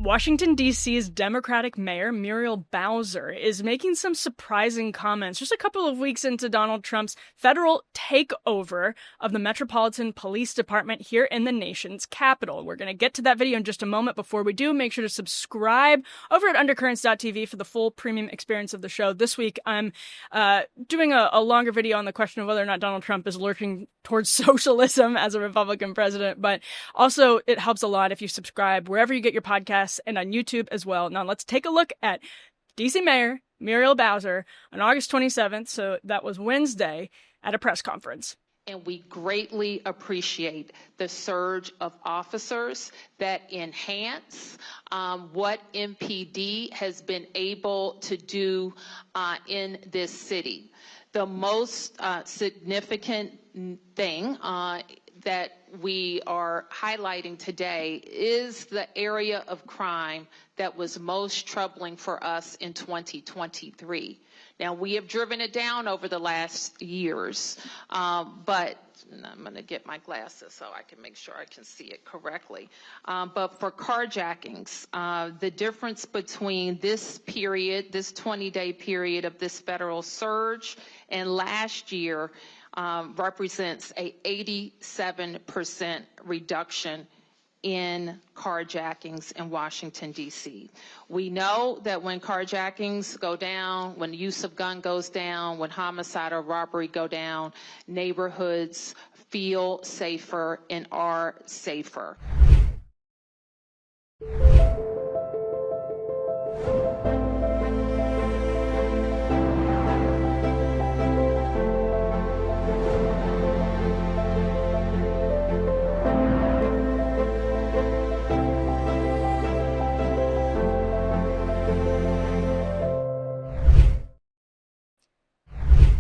Washington, D.C.'s Democratic Mayor Muriel Bowser is making some surprising comments just a couple of weeks into Donald Trump's federal takeover of the Metropolitan Police Department here in the nation's capital. We're going to get to that video in just a moment. Before we do, make sure to subscribe over at undercurrents.tv for the full premium experience of the show. This week, I'm doing a longer video on the question of whether or not Donald Trump is lurching towards socialism as a Republican president, but also it helps a lot if you subscribe wherever you get your podcasts and on YouTube as well. Now let's take a look at DC Mayor Muriel Bowser on August 27th, so that was Wednesday, at a press conference. And we greatly appreciate the surge of officers that enhance what MPD has been able to do in this city. The most significant thing that we are highlighting today is the area of crime that was most troubling for us in 2023. Now, we have driven it down over the last years, but I'm going to get my glasses so I can make sure I can see it correctly. But for carjackings, the difference between this period, this 20-day period of this federal surge and last year represents a 87% reduction in carjackings in Washington, D.C. We know that when carjackings go down, when the use of gun goes down, when homicide or robbery go down, neighborhoods feel safer and are safer.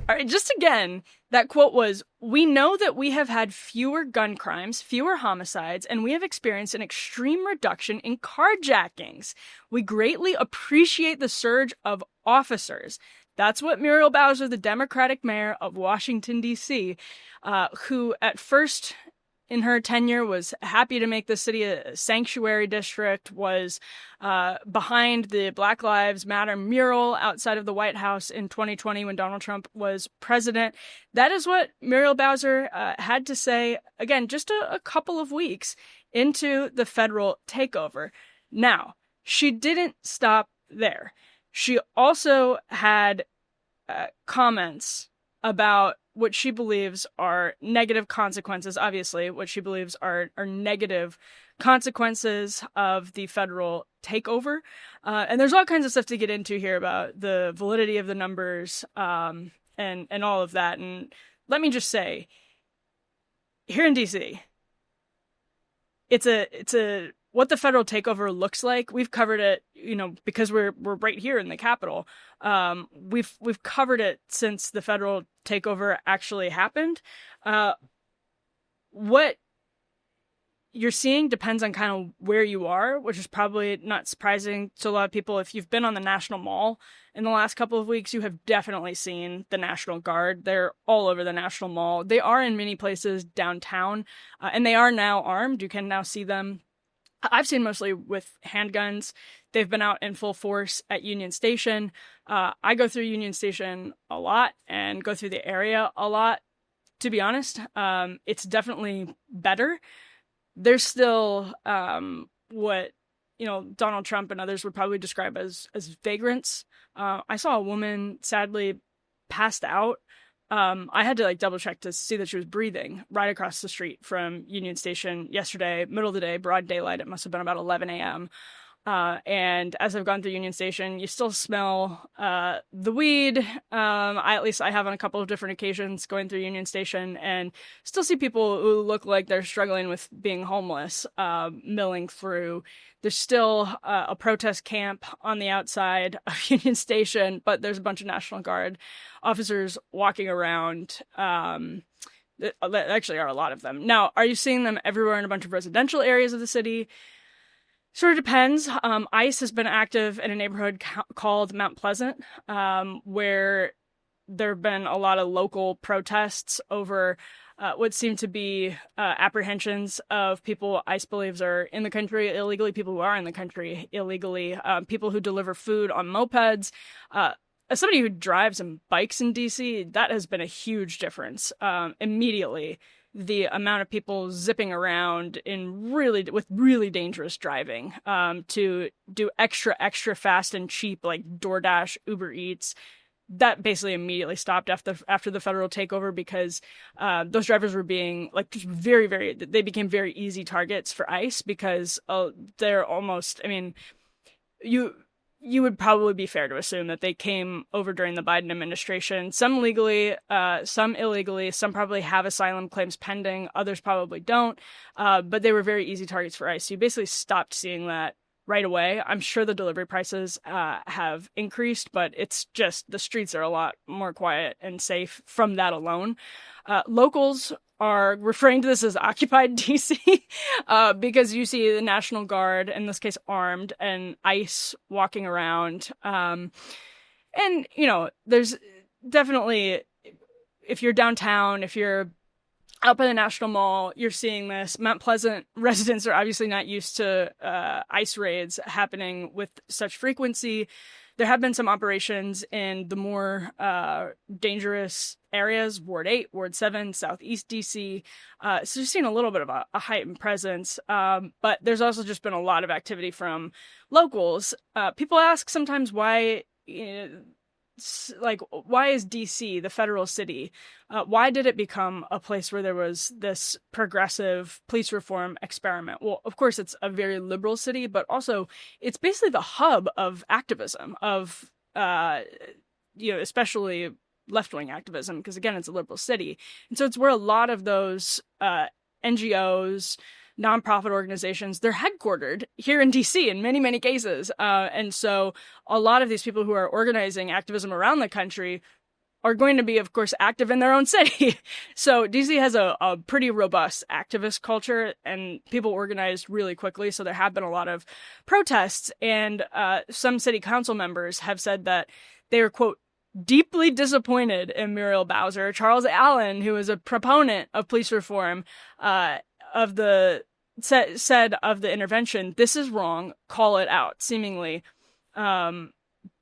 All right, just again, that quote was, "We know that we have had fewer gun crimes, fewer homicides, and we have experienced an extreme reduction in carjackings. We greatly appreciate the surge of officers." That's what Muriel Bowser, the Democratic mayor of Washington, D.C., who at first in her tenure was happy to make the city a sanctuary district, was behind the Black Lives Matter mural outside of the White House in 2020 when Donald Trump was president. That is what Muriel Bowser had to say, again, just a couple of weeks into the federal takeover. Now, she didn't stop there. She also had comments about what she believes are negative consequences, obviously, what she believes are negative consequences of the federal takeover. And there's all kinds of stuff to get into here about the validity of the numbers and all of that. And let me just say, here in D.C., it's a what the federal takeover looks like. We've covered it, because we're right here in the Capitol. We've covered it since the federal takeover actually happened. What you're seeing depends on kind of where you are, which is probably not surprising to a lot of people. If you've been on the National Mall in the last couple of weeks, you have definitely seen the National Guard. They're all over the National Mall. They are in many places downtown, and they are now armed. You can now see them. I've seen mostly with handguns. They've been out in full force at Union Station. I go through Union Station a lot and go through the area a lot. To be honest, it's definitely better. There's still what Donald Trump and others would probably describe as vagrants. I saw a woman sadly passed out. I had to double check to see that she was breathing right across the street from Union Station yesterday, middle of the day, broad daylight. It must have been about 11 a.m. And as I've gone through Union Station, you still smell the weed. At least I have on a couple of different occasions going through Union Station, and still see people who look like they're struggling with being homeless milling through. There's still a protest camp on the outside of Union Station, but there's a bunch of National Guard officers walking around. There actually are a lot of them. Now, are you seeing them everywhere in a bunch of residential areas of the city? Sort of depends. ICE has been active in a neighborhood called Mount Pleasant, where there have been a lot of local protests over what seem to be apprehensions of people ICE believes are in the country illegally, people who are in the country illegally, people who deliver food on mopeds. As somebody who drives and bikes in DC, that has been a huge difference. Immediately, the amount of people zipping around with really dangerous driving to do extra fast and cheap, like DoorDash, Uber Eats, that basically immediately stopped after the federal takeover, because those drivers were being like just they became very easy targets for ICE, because they're almost, I mean, you would probably be fair to assume that they came over during the Biden administration, some legally, some illegally, some probably have asylum claims pending, others probably don't, but they were very easy targets for ICE. So you basically stopped seeing that right away. I'm sure the delivery prices have increased, but it's just the streets are a lot more quiet and safe from that alone. Locals are referring to this as occupied DC because you see the National Guard, in this case armed, and ICE walking around. And, you know, there's definitely, if you're downtown, if you're out by the National Mall, you're seeing this. Mount Pleasant residents are obviously not used to ICE raids happening with such frequency. There have been some operations in the more dangerous areas, Ward 8, Ward 7, Southeast DC. So you've seen a little bit of a heightened presence. But there's also just been a lot of activity from locals. People ask sometimes why, why is DC, the federal city, why did it become a place where there was this progressive police reform experiment? Well, of course, it's a very liberal city, but also it's basically the hub of activism, of, especially left-wing activism, because, again, it's a liberal city. And so it's where a lot of those NGOs, nonprofit organizations, they're headquartered here in DC in many, many cases. And so a lot of these people who are organizing activism around the country are going to be, of course, active in their own city. So DC has a pretty robust activist culture, and people organized really quickly. So there have been a lot of protests, and some city council members have said that they were, quote, deeply disappointed in Muriel Bowser. Charles Allen, who is a proponent of police reform, said of the intervention, "This is wrong, call it out," seemingly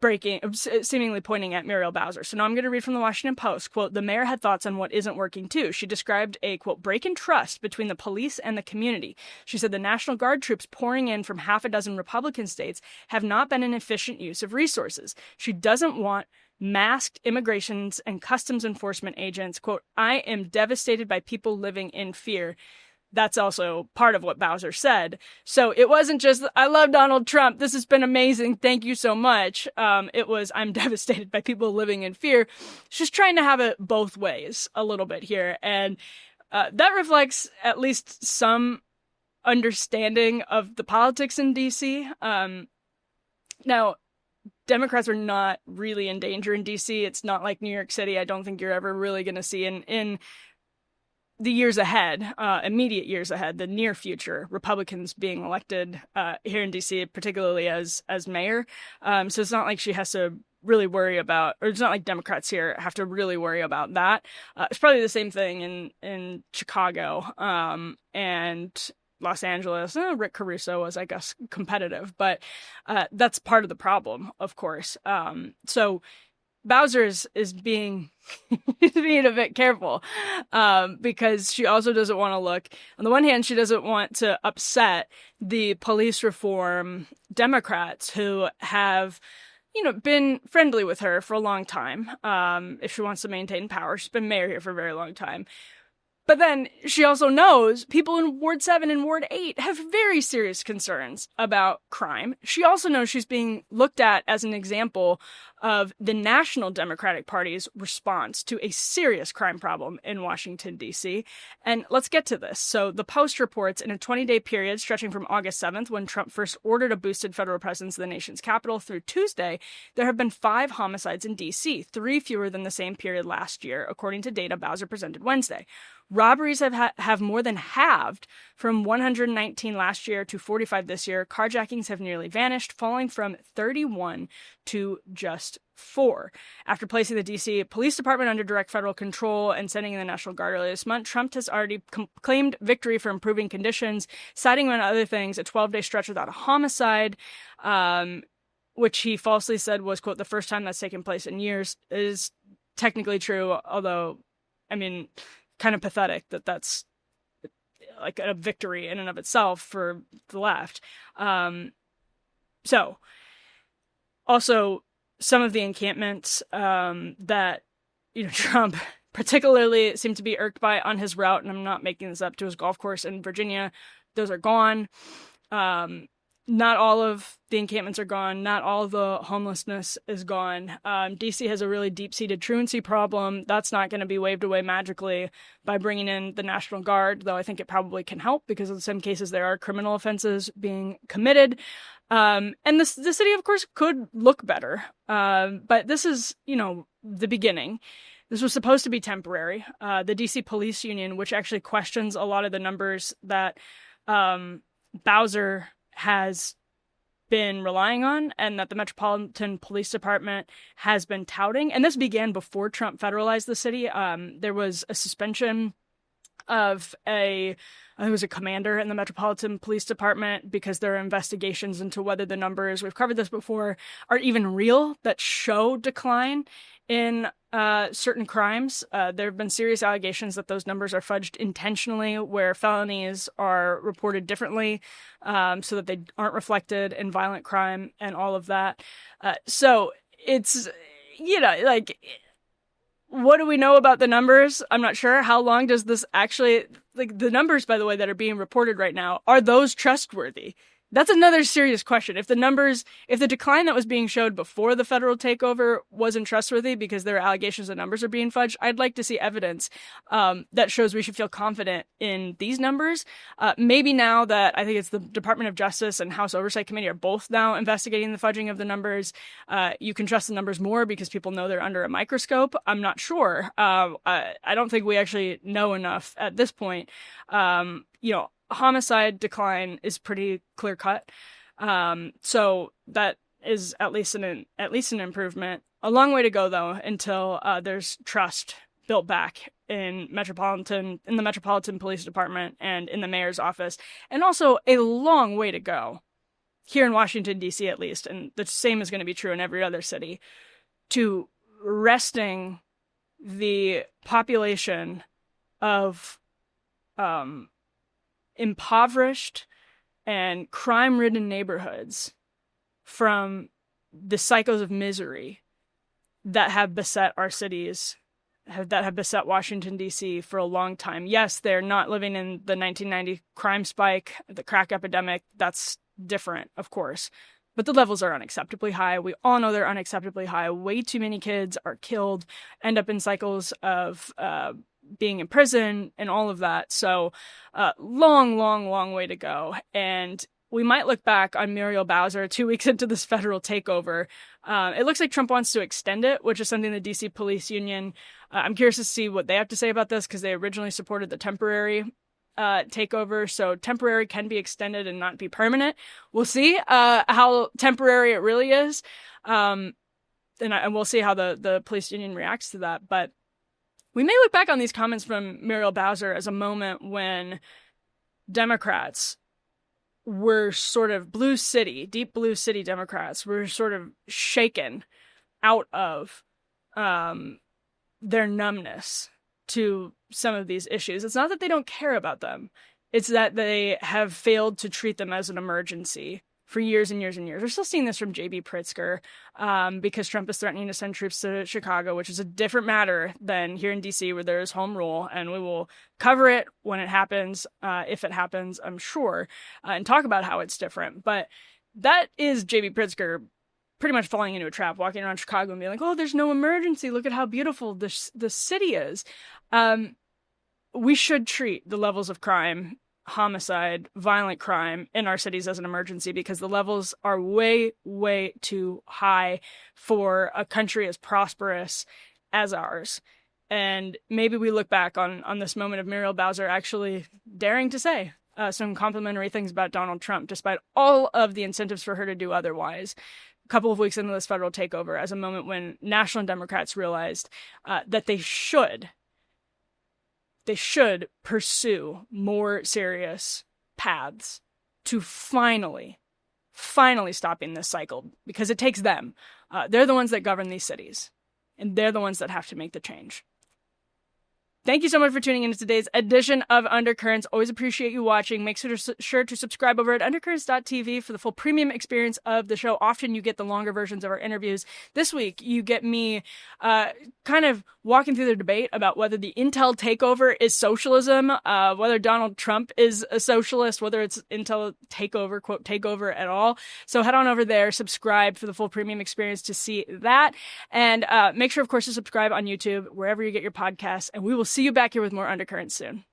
pointing at Muriel Bowser. So now I'm going to read from the Washington Post, quote, "The mayor had thoughts on what isn't working too. She described a, quote, break in trust between the police and the community. She said the National Guard troops pouring in from half a dozen Republican states have not been an efficient use of resources. She doesn't want masked immigrations and customs enforcement agents. Quote, I am devastated by people living in fear." That's also part of what Bowser said. So it wasn't just, "I love Donald Trump, this has been amazing, thank you so much." It was, "I'm devastated by people living in fear." She's trying to have it both ways a little bit here. And that reflects at least some understanding of the politics in DC. Now, Democrats are not really in danger in DC. It's not like New York City. I don't think you're ever really going to see in the years ahead, immediate years ahead, the near future, Republicans being elected here in DC, particularly as mayor. So it's not like she has to really worry about, or it's not like Democrats here have to really worry about that. It's probably the same thing in Chicago and Los Angeles. Rick Caruso was, I guess, competitive, but that's part of the problem, of course. So Bowser is being being a bit careful because she also doesn't want to look, on the one hand, she doesn't want to upset the police reform Democrats who have, been friendly with her for a long time. If she wants to maintain power, she's been mayor here for a very long time. But then she also knows people in Ward 7 and Ward 8 have very serious concerns about crime. She also knows she's being looked at as an example of the National Democratic Party's response to a serious crime problem in Washington, D.C. And let's get to this. So the Post reports in a 20-day period stretching from August 7th, when Trump first ordered a boosted federal presence in the nation's capital, through Tuesday, there have been 5 homicides in D.C., 3 fewer than the same period last year, according to data Bowser presented Wednesday. Robberies have more than halved from 119 last year to 45 this year. Carjackings have nearly vanished, falling from 31 to just 4. After placing the D.C. Police Department under direct federal control and sending in the National Guard earlier this month, Trump has already claimed victory for improving conditions, citing, among other things, a 12-day stretch without a homicide, which he falsely said was, quote, the first time that's taken place in years. Is technically true, although, I mean, kind of pathetic that that's like a victory in and of itself for the left. So, also, some of the encampments that, Trump particularly seemed to be irked by on his route, and I'm not making this up, to his golf course in Virginia, those are gone. Not all of the encampments are gone. Not all of the homelessness is gone. D.C. has a really deep-seated truancy problem. That's not going to be waved away magically by bringing in the National Guard, though I think it probably can help because in some cases there are criminal offenses being committed. And the city, of course, could look better. But this is, the beginning. This was supposed to be temporary. The D.C. Police Union, which actually questions a lot of the numbers that Bowser has been relying on and that the Metropolitan Police Department has been touting. And this began before Trump federalized the city. There was a suspension of I think it was a commander in the Metropolitan Police Department because there are investigations into whether the numbers, we've covered this before, are even real that show decline in certain crimes. There have been serious allegations that those numbers are fudged intentionally, where felonies are reported differently so that they aren't reflected in violent crime and all of that. So it's, what do we know about the numbers? I'm not sure. How long does this actually, the numbers, by the way, that are being reported right now, are those trustworthy? That's another serious question. If the decline that was being showed before the federal takeover wasn't trustworthy because there are allegations that numbers are being fudged, I'd like to see evidence that shows we should feel confident in these numbers. Maybe now that I think it's the Department of Justice and House Oversight Committee are both now investigating the fudging of the numbers, you can trust the numbers more because people know they're under a microscope. I'm not sure. I don't think we actually know enough at this point. Homicide decline is pretty clear cut. So that is at least an improvement. A long way to go though until there's trust built back in the Metropolitan Police Department and in the mayor's office, and also a long way to go here in Washington D.C. at least, and the same is going to be true in every other city, to wresting the population of impoverished and crime-ridden neighborhoods from the cycles of misery that have beset our cities, that have beset Washington, D.C. for a long time. Yes, they're not living in the 1990 crime spike, the crack epidemic. That's different, of course. But the levels are unacceptably high. We all know they're unacceptably high. Way too many kids are killed, end up in cycles of being in prison and all of that. So long way to go. And we might look back on Muriel Bowser 2 weeks into this federal takeover. It looks like Trump wants to extend it, which is something the D.C. Police Union, I'm curious to see what they have to say about this because they originally supported the temporary takeover. So temporary can be extended and not be permanent. We'll see how temporary it really is. And we'll see how the police union reacts to that. But we may look back on these comments from Muriel Bowser as a moment when Democrats were sort of deep blue city Democrats were sort of shaken out of their numbness to some of these issues. It's not that they don't care about them. It's that they have failed to treat them as an emergency for years and years and years. We're still seeing this from J.B. Pritzker because Trump is threatening to send troops to Chicago, which is a different matter than here in D.C. where there is home rule, and we will cover it when it happens, if it happens, I'm sure, and talk about how it's different. But that is J.B. Pritzker pretty much falling into a trap, walking around Chicago and being like, oh, there's no emergency. Look at how beautiful the city is. We should treat the levels of crime, homicide, violent crime in our cities as an emergency because the levels are way, way too high for a country as prosperous as ours. And maybe we look back on this moment of Muriel Bowser actually daring to say some complimentary things about Donald Trump, despite all of the incentives for her to do otherwise, a couple of weeks into this federal takeover, as a moment when national Democrats realized that they should pursue more serious paths to finally stopping this cycle, because it takes them. They're the ones that govern these cities, and they're the ones that have to make the change. Thank you so much for tuning in to today's edition of Undercurrents. Always appreciate you watching. Make sure to subscribe over at undercurrents.tv for the full premium experience of the show. Often you get the longer versions of our interviews. This week, you get me kind of walking through the debate about whether the Intel takeover is socialism, whether Donald Trump is a socialist, whether it's Intel takeover, quote, takeover at all. So head on over there, subscribe for the full premium experience to see that. And make sure, of course, to subscribe on YouTube, wherever you get your podcasts. And we will see you back here with more Undercurrents soon.